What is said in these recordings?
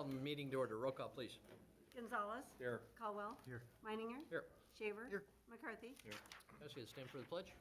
Call the meeting to order. Roll call, please. Gonzalez. Here. Caldwell. Here. Meininger. Here. Shaver. Here. McCarthy. Here. Can I ask you to stand for the pledge?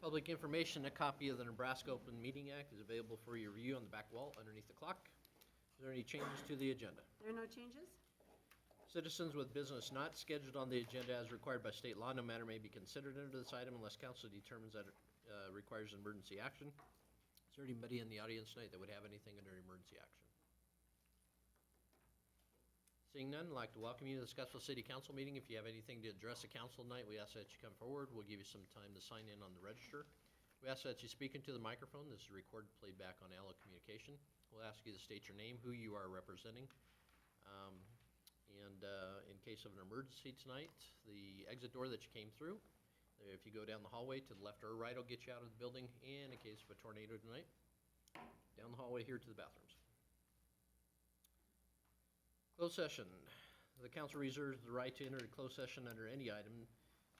Public information, a copy of the Nebraska Open Meeting Act is available for your review on the back wall underneath the clock. Is there any changes to the agenda? There are no changes. Citizens with business not scheduled on the agenda as required by state law, no matter may be considered under this item unless council determines that it requires emergency action. Is there anybody in the audience tonight that would have anything under emergency action? Seeing none, I'd like to welcome you to the Scottsville City Council meeting. If you have anything to address the council tonight, we ask that you come forward. We'll give you some time to sign in on the register. We ask that you speak into the microphone. This is recorded, played back on Allo Communication. We'll ask you to state your name, who you are representing. In case of an emergency tonight, the exit door that you came through, if you go down the hallway to the left or right, will get you out of the building. And in case of a tornado tonight, down the hallway here to the bathrooms. Closed session. The council reserves the right to enter a closed session under any item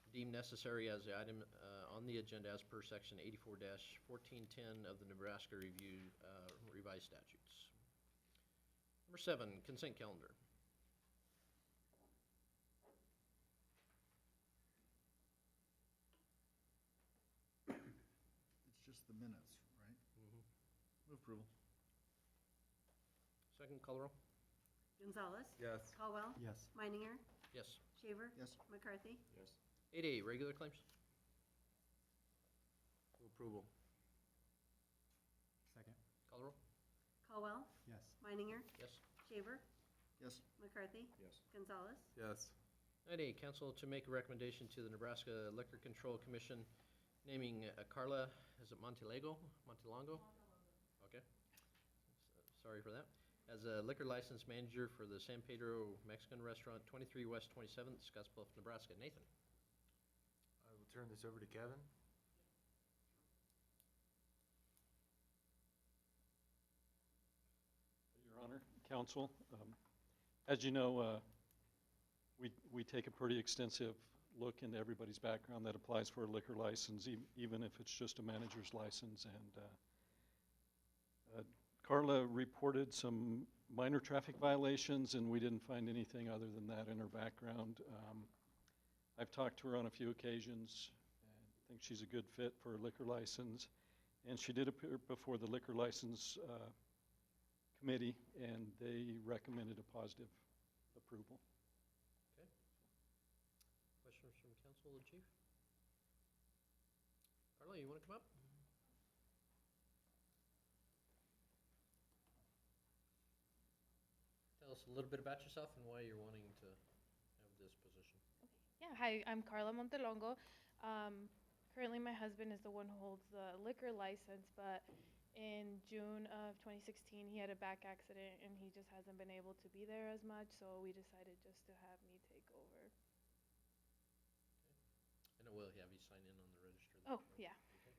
deemed necessary as the item on the agenda as per section 84-1410 of the Nebraska Review revised statutes. Number 7, consent calendar. It's just the minutes, right? Move approval. Second, call the roll. Gonzalez. Yes. Caldwell. Yes. Meininger. Yes. Shaver. Yes. McCarthy. Yes. 8A, regular claims. Move approval. Second. Call the roll. Caldwell. Yes. Meininger. Yes. Shaver. Yes. McCarthy. Yes. Gonzalez. Yes. 9A, council to make a recommendation to the Nebraska Liquor Control Commission naming Carla, is it Montelongo? Okay. Sorry for that. As a liquor license manager for the San Pedro Mexican Restaurant, 23 West 27th, Scottsbluff, Nebraska. Nathan? I will turn this over to Kevin. Your Honor, Counsel, as you know, we take a pretty extensive look into everybody's background that applies for a liquor license, even if it's just a manager's license. And Carla reported some minor traffic violations, and we didn't find anything other than that in her background. I've talked to her on a few occasions, and I think she's a good fit for a liquor license. And she did appear before the liquor license committee, and they recommended a positive approval. Okay. Questions from council or chief? Carla, you want to come up? Tell us a little bit about yourself and why you're wanting to have this position. Yeah, hi, I'm Carla Montelongo. Currently, my husband is the one who holds the liquor license, but in June of 2016, he had a back accident, and he just hasn't been able to be there as much, so we decided just to have me take over. And we'll have you sign in on the register. Oh, yeah. Okay.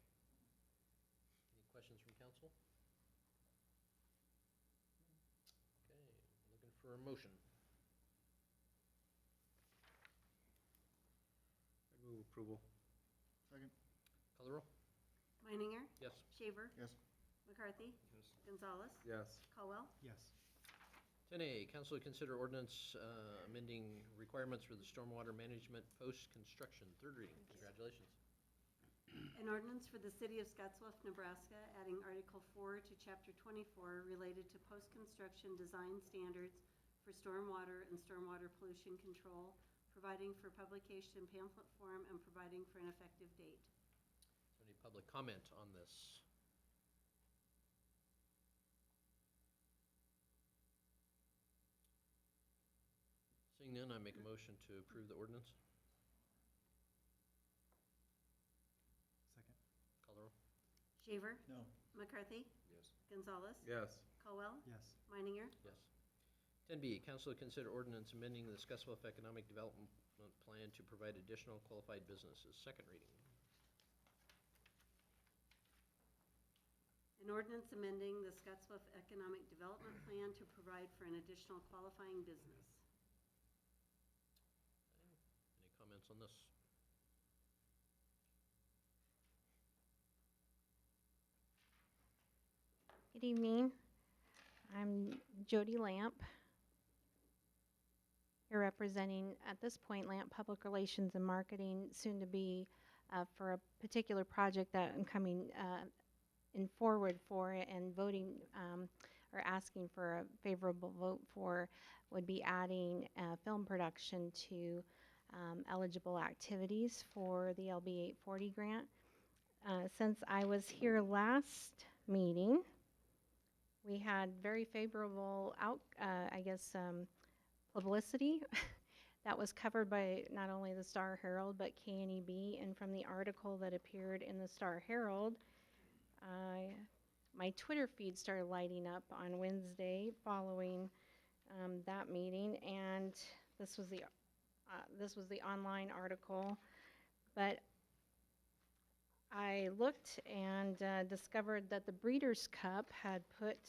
Any questions from council? Okay, looking for a motion. I move approval. Second. Call the roll. Meininger. Yes. Shaver. Yes. McCarthy. Yes. Gonzalez. Yes. Caldwell. Yes. 10A, council to consider ordinance amending requirements for the stormwater management post-construction. Third reading. Congratulations. An ordinance for the city of Scottsbluff, Nebraska, adding Article 4 to Chapter 24 related to post-construction design standards for stormwater and stormwater pollution control, providing for publication in pamphlet form, and providing for an effective date. Is there any public comment on this? Seeing none, I make a motion to approve the ordinance. Second. Call the roll. Shaver. No. McCarthy. Yes. Gonzalez. Yes. Caldwell. Yes. Meininger. Yes. 10B, council to consider ordinance amending the Scottsbluff Economic Development Plan to provide additional qualified businesses. Second reading. An An ordinance amending the Scottsbluff Economic Development Plan to provide for an additional qualifying business. Any comments on this? Good evening. I'm Jody Lamp, here representing, at this point, Lamp Public Relations and Marketing, soon to be for a particular project that I'm coming in forward for and voting or asking for a favorable vote for would be adding film production to eligible activities for the LB 840 grant. Since I was here last meeting, we had very favorable publicity that was covered by not only the Star Herald but KNEB, and from the article that appeared in the Star Herald, my Twitter feed started lighting up on Wednesday following that meeting, and this was the online article, but I looked and discovered that the Breeders' Cup had put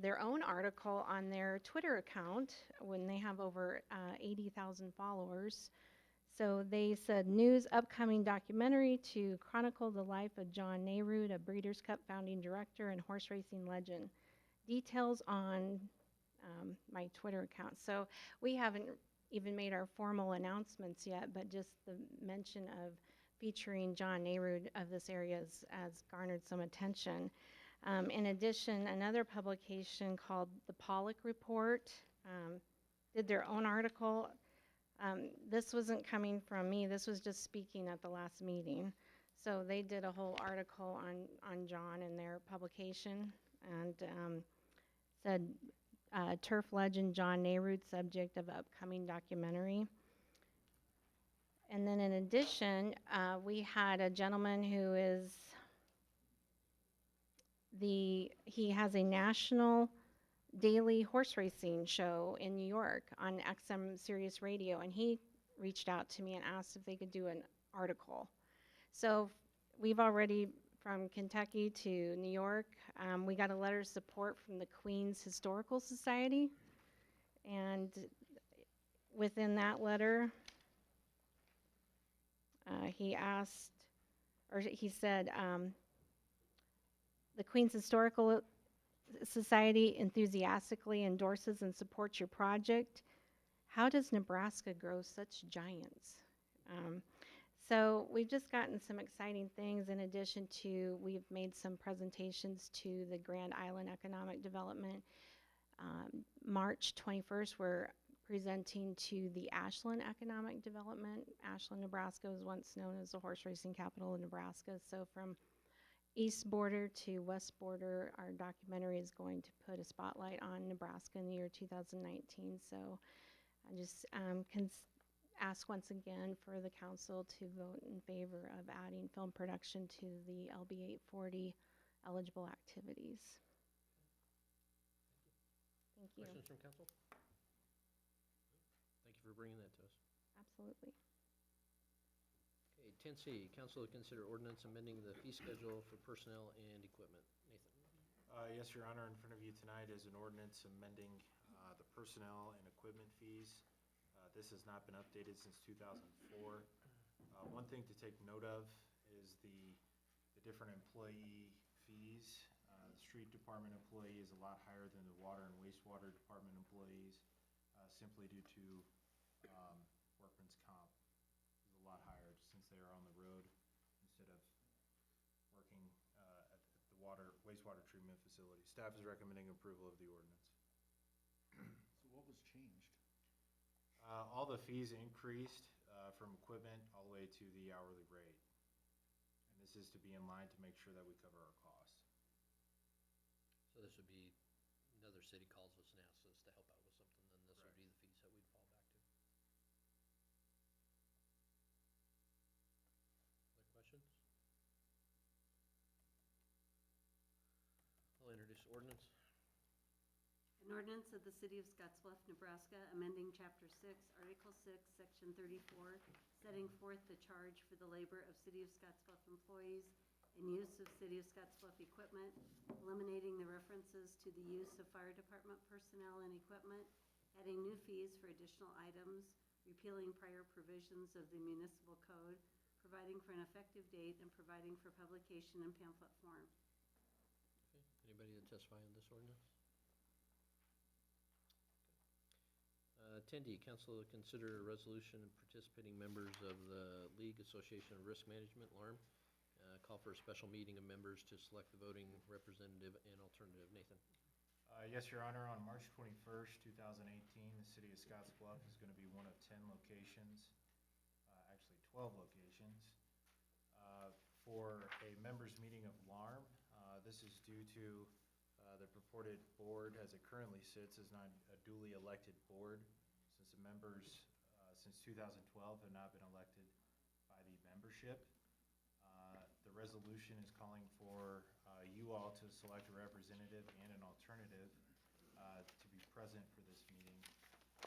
their own article on their Twitter account when they have over 80,000 followers. So they said, news upcoming documentary to chronicle the life of John Nehru, a Breeders' Cup founding director and horse racing legend. Details on my Twitter account. So we haven't even made our formal announcements yet, but just the mention of featuring John Nehru of this area has garnered some attention. In addition, another publication called the Pollock Report did their own article. This wasn't coming from me. This was just speaking at the last meeting. So they did a whole article on John in their publication and said turf legend John Nehru, subject of upcoming documentary. And then in addition, we had a gentleman who he has a national daily horse racing show in New York on XM Sirius Radio, and he reached out to me and asked if they could do an article. So we've already, from Kentucky to New York, we got a letter of support from the Queens Historical Society, and within that letter, he said, the Queens Historical Society enthusiastically endorses and supports your project. How does Nebraska grow such giants? So we've just gotten some exciting things. In addition to, we've made some presentations to the Grand Island Economic Development. March 21st, we're presenting to the Ashland Economic Development. Ashland, Nebraska was once known as the horse racing capital of Nebraska. So from east border to west border, our documentary is going to put a spotlight on Nebraska in the year 2019. So I just can ask once again for the council to vote in favor of adding film production to the LB 840 eligible activities. Thank you. Questions from council? Thank you for bringing that to us. Absolutely. Okay, 10C, council to consider ordinance amending the fee schedule for personnel and equipment. Nathan? Yes, Your Honor, in front of you tonight is an ordinance amending the personnel and equipment fees. This has not been updated since 2004. One thing to take note of is the different employee fees. The street department employee is a lot higher than the water and wastewater department employees, simply due to workman's comp is a lot higher since they are on the road instead of working at the wastewater treatment facility. Staff is recommending approval of the ordinance. So what was changed? All the fees increased from equipment all the way to the hourly rate. And this is to be in line to make sure that we cover our costs. So this would be, another city calls us and asks us to help out with something, then this would be the fees that we'd fall back to. Other questions? I'll introduce ordinance. An ordinance of the City of Scottsbluff, Nebraska, amending Chapter 6, Article 6, Section 34, setting forth the charge for the labor of City of Scottsbluff employees and use of City of Scottsbluff equipment, eliminating the references to the use of fire department personnel and equipment, adding new fees for additional items, repealing prior provisions of the municipal code, providing for an effective date, and providing for publication in pamphlet form. Okay, anybody to testify on this ordinance? 10D, council to consider a resolution of participating members of the League Association of Risk Management, LARM. Call for a special meeting of members to select the voting representative and alternative. Nathan? Yes, Your Honor, on March 21st, 2018, the city of Scottsbluff is going to be one of 10 locations, actually 12 locations, for a members' meeting of LARM. This is due to the purported board, as it currently sits, is not a duly elected board, since the members, since 2012, have not been elected by the membership. The resolution is calling for you all to select a representative and an alternative to be present for this meeting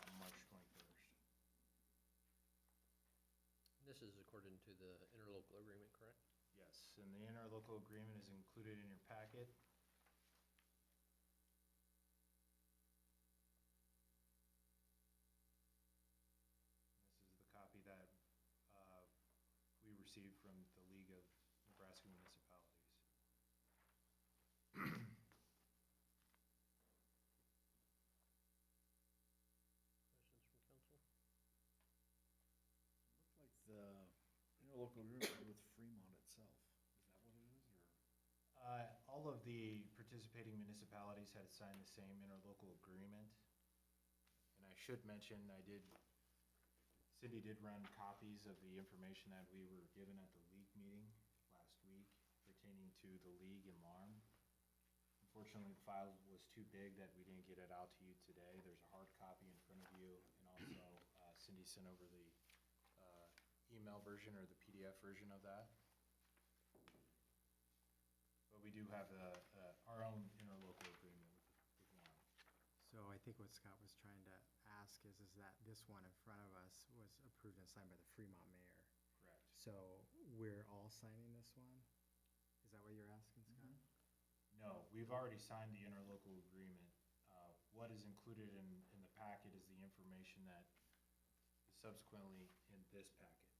on March 21st. This is according to the interlocal agreement, correct? Yes, and the interlocal agreement is included in your packet. This is the copy that we received from the League of Nebraska Municipalities. Questions from council? Looked like the interlocal agreement with Fremont itself. Is that what it is, or? All of the participating municipalities had signed the same interlocal agreement. And I should mention, Cindy did run copies of the information that we were given at the league meeting last week pertaining to the league and LARM. Unfortunately, the file was too big that we didn't get it out to you today. There's a hard copy in front of you, and also Cindy sent over the email version or the PDF version of that. But we do have our own interlocal agreement with LARM. So I think what Scott was trying to ask is that this one in front of us was approved and signed by the Fremont mayor. Correct. So we're all signing this one? Is that what you're asking, Scott? No, we've already signed the interlocal agreement. What is included in the packet is the information that is subsequently in this packet.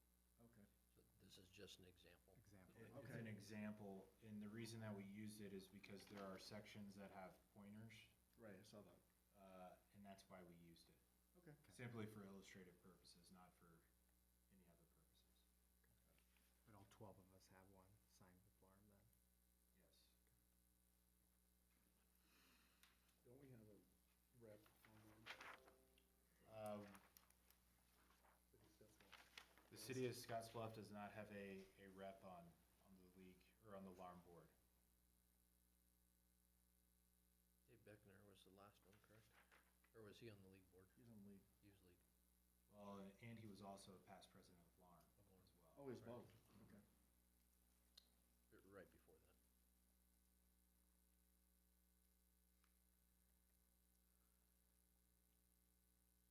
Okay. So this is just an example. Example. It's an example, and the reason that we used it is because there are sections that have pointers, Right, I saw that. and that's why we used it. Okay. Simply for illustrative purposes, not for any other purposes. But all 12 of us have one signed with LARM then? Yes. Don't we have a rep on one? The city of Scottsbluff does not have a rep on the league, or on the LARM board. Dave Beckner was the last one, correct? Or was he on the league board? He's on lead. He was league. Well, and he was also a past president of LARM as well. Oh, he's both. Okay. Right before that.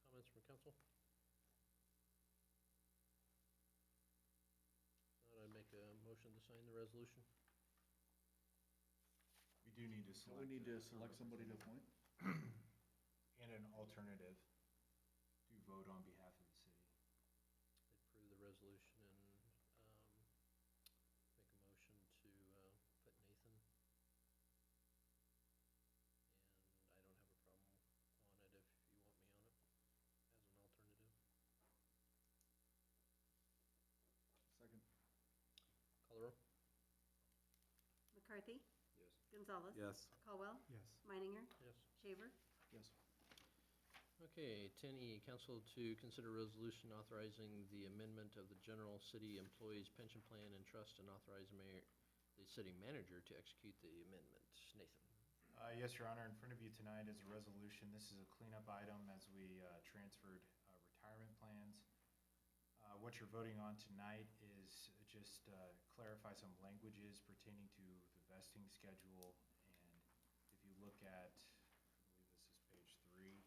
Comments from council? Not, I'd make a motion to sign the resolution. We do need to So select. we need to a select somebody to appoint? And an alternative to vote on behalf of the city. Approve the resolution and, make a motion to, put Nathan. And I don't have a problem on it if you want me on it as an alternative. Second. Call the roll. McCarthy? Yes. Gonzalez? Yes. Caldwell? Yes. Meininger? Yes. Shaver? Yes. Okay, 10E, council to consider resolution authorizing the amendment of the general city employees pension plan and trust and authorize the city manager to execute the amendment. Nathan? Yes, Your Honor, in front of you tonight is a resolution. This is a cleanup item as we transferred retirement plans. What you're voting on tonight is just clarify some languages pertaining to the vesting schedule. And if you look at, I believe this is page 3,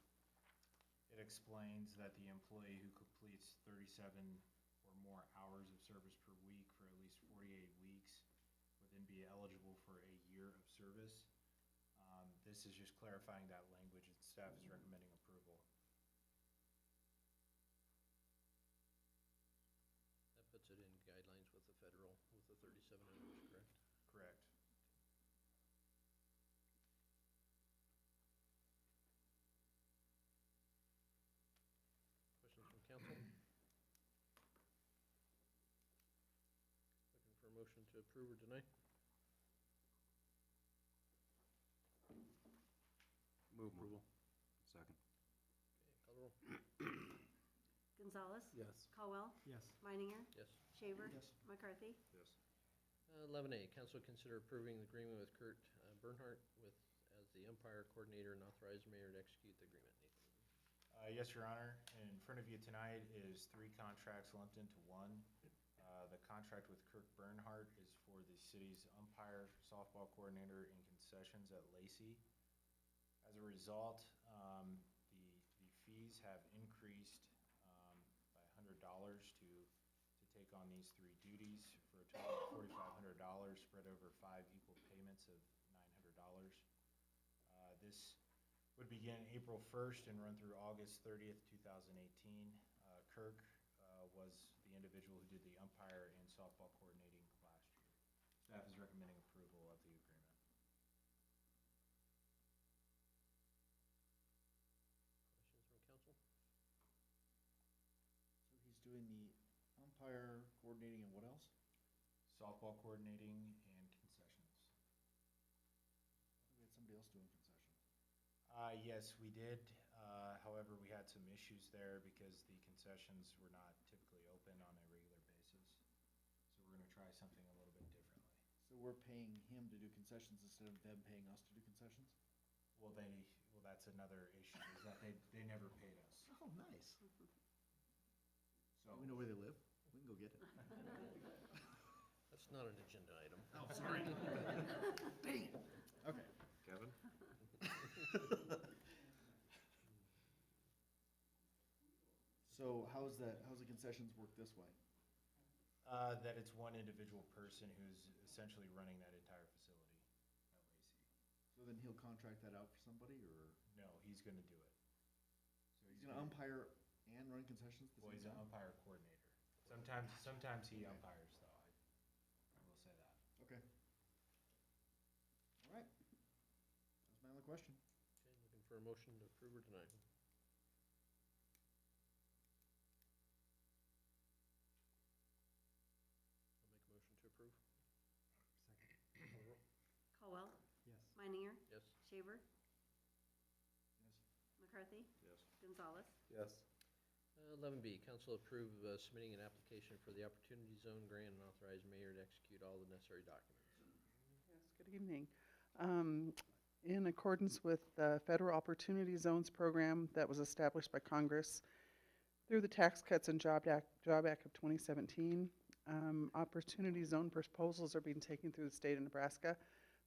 it explains that the employee who completes 37 or more hours of service per week for at least 48 weeks with then be eligible for a year of service. This is just clarifying that language, and staff is recommending approval. That puts it in guidelines with the federal, with the 37 hours, correct? Correct. Questions from council? Looking for a motion to approve or deny? Move approval. Second. Okay, call the roll. Gonzalez? Yes. Caldwell? Yes. Meininger? Yes. Shaver? Yes. McCarthy? Yes. 11A, council consider approving the agreement with Kurt Bernhardt as the umpire coordinator and authorize mayor to execute the agreement. Nathan? Yes, Your Honor. In front of you tonight is 3 contracts lumped into one. The contract with Kirk Bernhardt is for the city's umpire, softball coordinator, and concessions at Lacey. As a result, the fees have increased by $100 to take on these 3 duties for a total of $4,500 spread over 5 equal payments of $900. This would begin April 1st and run through August 30th, 2018. Kirk was the individual who did the umpire and softball coordinating last year. Staff is recommending approval of the agreement. Questions from council? So he's doing the umpire coordinating and what else? Softball coordinating and concessions. We had somebody else doing concessions. Yes, we did. However, we had some issues there because the concessions were not typically open on a regular basis. So we're gonna try something a little bit differently. So we're paying him to do concessions instead of them paying us to do concessions? Well, that's another issue, is that they never paid us. Oh, nice. So We know where they live. We can go get it. That's not an agenda item. Oh, sorry. Dang it. Okay. Kevin? So how's the concessions work this way? That it's one individual person who's essentially running that entire facility at Lacey. So then he'll contract that out for somebody, or No, he's gonna do it. So he's gonna umpire and run concessions at the Well, same he's an time? umpire coordinator. Sometimes he umpires, though, I will say that. Okay. All right. That was my only question. Okay, looking for a motion to approve or deny? I'll make a motion to approve. Second. Call the roll. Caldwell? Yes. Meininger? Yes. Shaver? Yes. McCarthy? Yes. Gonzalez? Yes. 11B, council approve submitting an application for the Opportunity Zone grant and authorize mayor to execute all the necessary documents. Yes, good evening. In accordance with the Federal Opportunity Zones program that was established by Congress through the Tax Cuts and Job Act of 2017, Opportunity Zone proposals are being taken through the state of Nebraska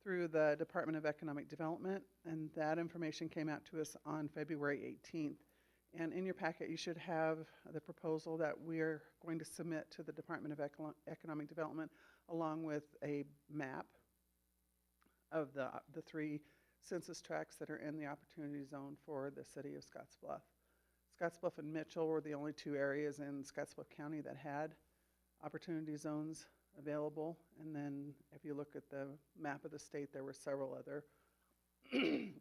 through the Department of Economic Development, and that information came out to us on February 18th. And in your packet, you should have the proposal that we're going to submit to the Department of Economic Development, along with a map of the 3 census tracts that are in the Opportunity Zone for the city of Scottsbluff. Scottsbluff and Mitchell were the only 2 areas in Scottsbluff County that had Opportunity Zones available. And then if you look at the map of the state, there were several other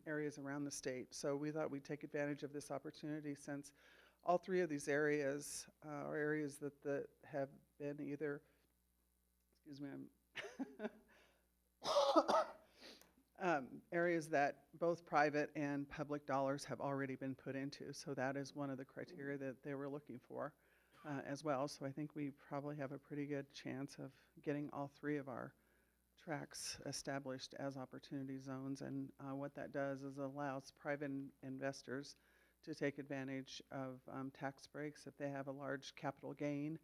areas around the state. So we thought we'd take advantage of this opportunity, since all 3 of these areas are areas that have been either, excuse me, areas that both private and public dollars have already been put into. So that is one of the criteria that they were looking for as well. So I think we probably have a pretty good chance of getting all 3 of our tracts established as opportunity zones. And what that does is allows private investors to take advantage of tax breaks. If they have a large capital gain,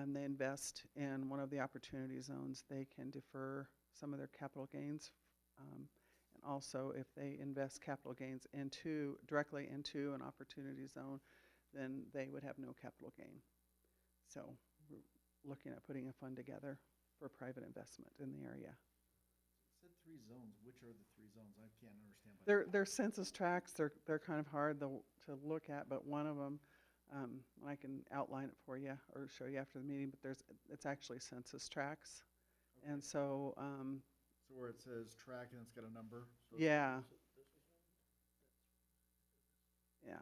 they invest in one of the opportunity zones, they can defer some of their capital gains. And also, if they invest capital gains directly into an opportunity zone, then they would have no capital gain. So we're looking at putting a fund together for private investment in the area. three zones, which are the three zones? I can't understand. They're census tracts, they're kind of hard to look at, but one of them, I can outline it for you or show you after the meeting, but it's actually census tracts. And so, So where it says track and it's got a number? so- yeah. Yeah.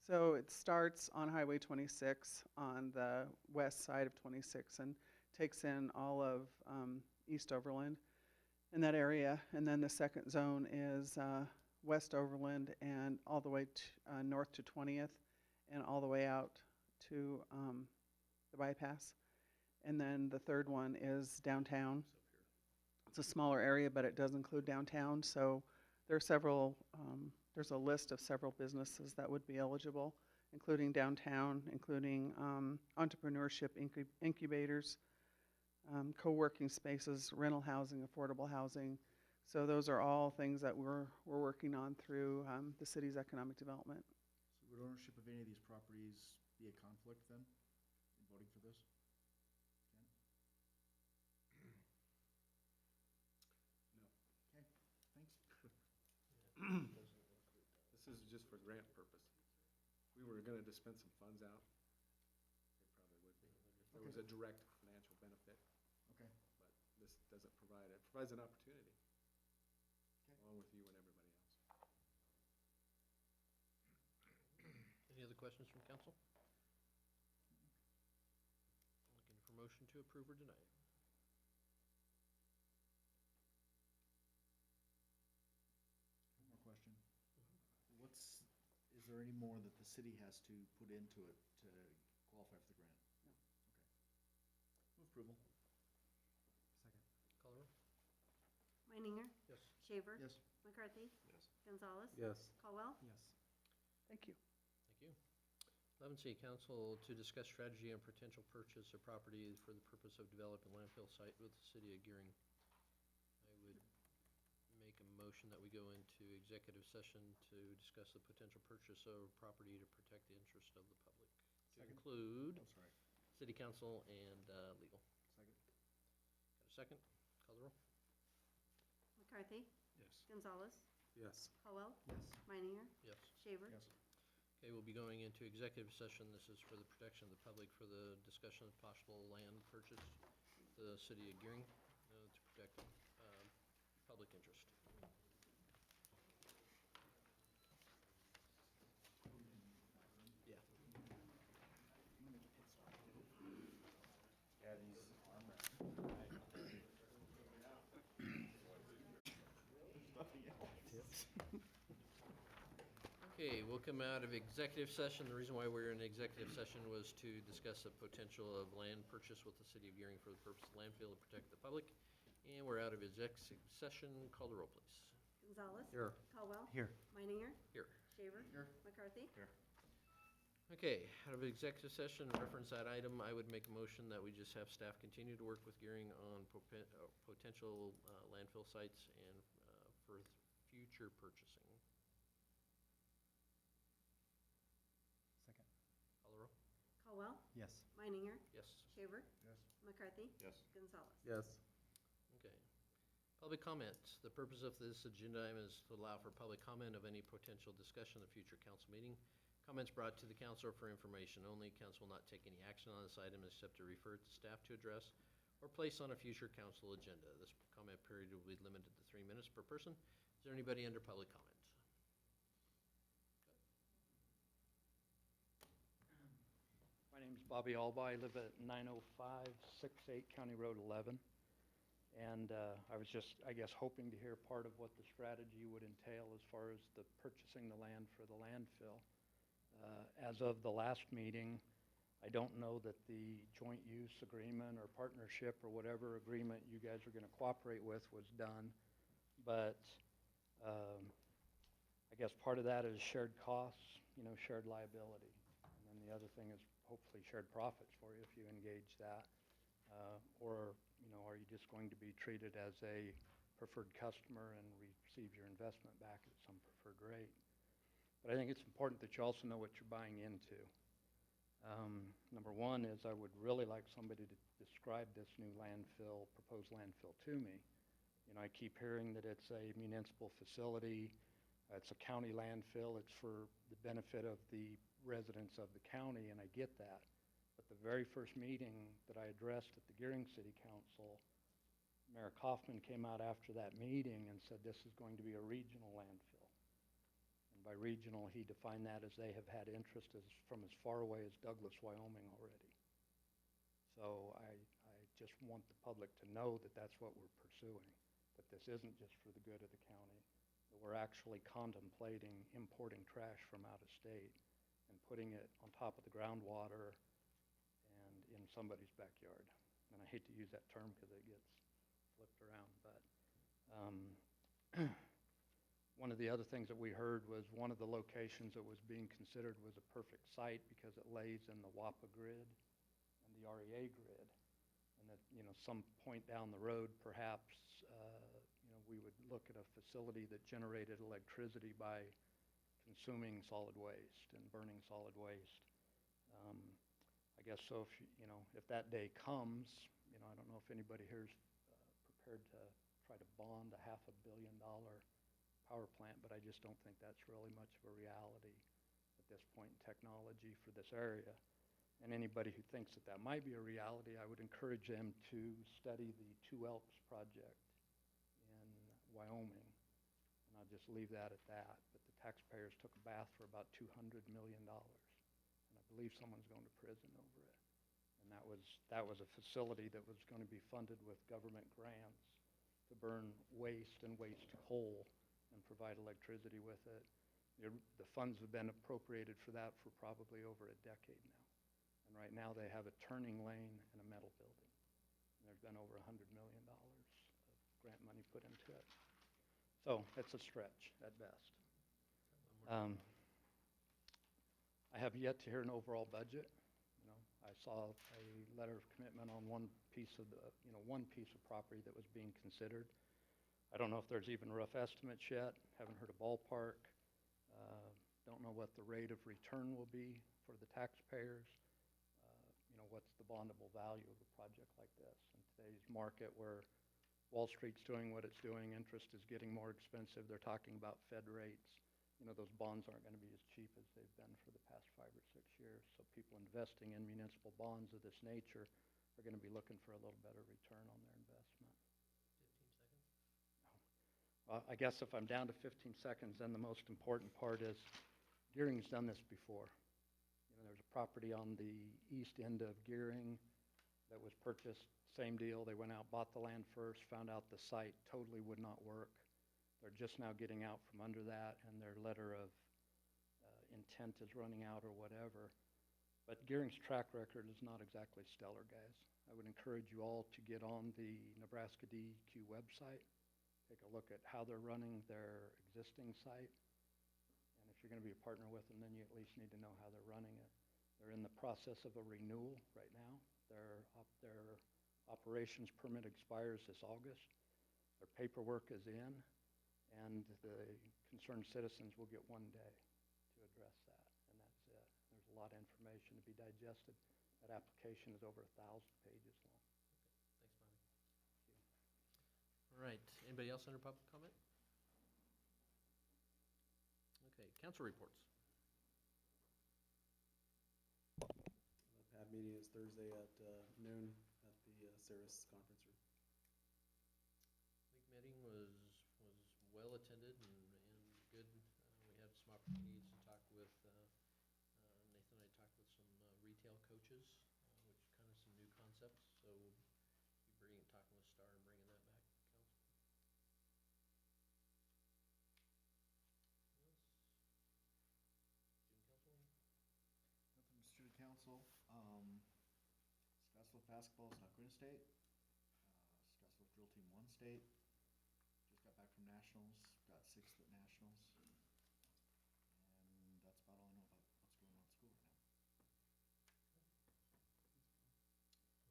So it starts on Highway 26 on the west side of 26 and takes in all of East Overland in that area. And then the second zone is West Overland and all the way to, north to 20th and all the way out to the bypass. And then the third one is downtown. It's a smaller area, but it does include downtown. So there are several, there's a list of several businesses that would be eligible, including downtown, including entrepreneurship incubators, co-working spaces, rental housing, affordable housing. So those are all things that we're working on through the city's economic development. So would ownership of any of these properties be a conflict then, in voting for this? No. Okay, thanks. This is just for grant purpose. If we were gonna dispense some funds out, it probably would be. There was a direct financial benefit, Okay. but this doesn't provide it. It provides an opportunity, Okay. along with you and everybody else. Any other questions from council? Looking for motion to approve or deny. One more question. Is there any more that the city has to put into it to qualify for the grant? No. Okay. Move approval. Second. Call the roll. Meininger, Yes. Shaver. Yes. McCarthy. Yes. Gonzalez. Yes. Caldwell. Yes. Thank you. Thank you. 11C, council to discuss strategy and potential purchase of property for the purpose of developing landfill site with the city of Gearing. I would make a motion that we go into executive session to discuss the potential purchase of property to protect the interest of the public. To Second. include Oh, sorry. city council and legal. Second. Got a second? Call the roll. McCarthy. Yes. Gonzalez. Yes. Caldwell. Yes. Meininger. Yes. Shaver. Yes. Okay, we'll be going into executive session. This is for the protection of the public for the discussion of possible land purchase, the city of Gearing, to protect public interest. Yeah. Yeah, these Okay, we'll come out of executive session. The reason why we're in executive session was to discuss the potential of land purchase with the city of Gearing for the purpose of landfill to protect the public. And we're out of executive session. Call the roll, please. Gonzalez. Here. Caldwell. Here. Meininger. Here. Shaver. Here. McCarthy. Here. Okay, out of executive session, reference that item, I would make a motion that we just have staff continue to work with Gearing on potential landfill sites and for future purchasing. Second. Call the roll. Caldwell. Yes. Meininger. Yes. Shaver. Yes. McCarthy. Yes. Gonzalez. Yes. Okay. Public comments. The purpose of this agenda item is to allow for public comment of any potential discussion of future council meeting. Comments brought to the council are for information only. Council will not take any action on this item except to refer it to staff to address or place on a future council agenda. This comment period will be limited to 3 minutes per person. Is there anybody under public comment? My name's Bobby Alba. I live at 90568 County Road 11. And I was just, I guess, hoping to hear part of what the strategy would entail as far as the purchasing the land for the landfill. As of the last meeting, I don't know that the joint use agreement or partnership or whatever agreement you guys are going to cooperate with was done. But I guess part of that is shared costs, shared liability. And then the other thing is hopefully shared profits for you if you engage that. Or, are you just going to be treated as a preferred customer and receive your investment back at some preferred rate? But I think it's important that you also know what you're buying into. Number one is I would really like somebody to describe this new landfill, proposed landfill to me. You know, I keep hearing that it's a municipal facility, it's a county landfill, it's for the benefit of the residents of the county, and I get that. But the very first meeting that I addressed at the Gearing City Council, Mayor Kaufman came out after that meeting and said this is going to be a regional landfill. And by regional, he defined that as they have had interest from as far away as Douglas, Wyoming already. So I just want the public to know that that's what we're pursuing, that this isn't just for the good of the county, that we're actually contemplating importing trash from out of state and putting it on top of the groundwater and in somebody's backyard. And I hate to use that term because it gets flipped around, but one of the other things that we heard was one of the locations that was being considered was a perfect site because it lays in the WAPA grid and the REA grid. And that, you know, some point down the road, perhaps, you know, we would look at a facility that generated electricity by consuming solid waste and burning solid waste. I guess so if, you know, if that day comes, you know, I don't know if anybody here is prepared to try to bond a $500 million power plant, but I just don't think that's really much of a reality at this point in technology for this area. And anybody who thinks that that might be a reality, I would encourage them to study the Two Elks project in Wyoming. And I'll just leave that at that. But the taxpayers took a bath for about $200 million. And I believe someone's going to prison over it. And that was a facility that was going to be funded with government grants to burn waste and waste coal and provide electricity with it. The funds have been appropriated for that for probably over a decade now. And right now they have a turning lane and a metal building. And there's been over $100 million of grant money put into it. So it's a stretch at best. I have yet to hear an overall budget. You know, I saw a letter of commitment on one piece of property that was being considered. I don't know if there's even rough estimates yet. Haven't heard a ballpark. Don't know what the rate of return will be for the taxpayers. You know, what's the bondable value of a project like this in today's market where Wall Street's doing what it's doing, interest is getting more expensive. They're talking about Fed rates. You know, those bonds aren't going to be as cheap as they've been for the past 5 or 6 years. So people investing in municipal bonds of this nature are going to be looking for a little better return on their investment. 15 seconds. I guess if I'm down to 15 seconds, then the most important part is Gearing's done this before. You know, there's a property on the east end of Gearing that was purchased, same deal. They went out, bought the land first, found out the site totally would not work. They're just now getting out from under that, and their letter of intent is running out or whatever. But Gearing's track record is not exactly stellar, guys. I would encourage you all to get on the Nebraska DEQ website, take a look at how they're running their existing site. And if you're going to be a partner with them, then you at least need to know how they're running it. They're in the process of a renewal right now. Their operations permit expires this August. Their paperwork is in, and the concerned citizens will get 1 day to address that, and that's it. There's a lot of information to be digested. That application is over 1,000 pages long. Thanks, Bobby. All right, anybody else under public comment? Okay, council reports. The PAD meeting is Thursday at noon at the Ceres conference room. League meeting was well attended and good. We had some opportunities to talk with, Nathan and I talked with some retail coaches, which kind of some new concepts. So we'll be talking with Star and bringing that back. Student council. Scottsbluff basketball is not going to state. Scottsbluff drill team won state. Just got back from nationals. Got 6th at nationals. And that's about all I know about what's going on at school right now.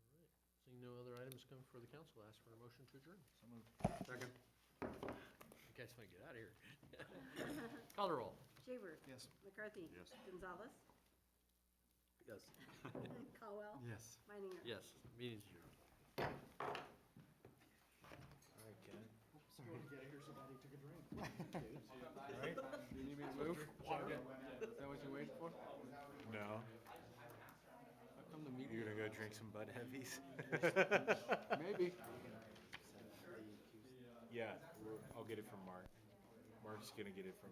All right. Seeing no other items come for the council, ask for a motion to adjourn. So moved. Second. You guys want to get out of here. Call the roll. Jaber. Yes. McCarthy. Yes. Gonzalez. Yes. Caldwell. Yes. Meininger. Yes, meeting's adjourned. All right, Ken. Right? You need me to move? Is that what you're waiting for? No. How come the You meeting? gonna go drink some Bud Heavies? Maybe. Yeah, I'll get it from Mark. Mark's gonna get it from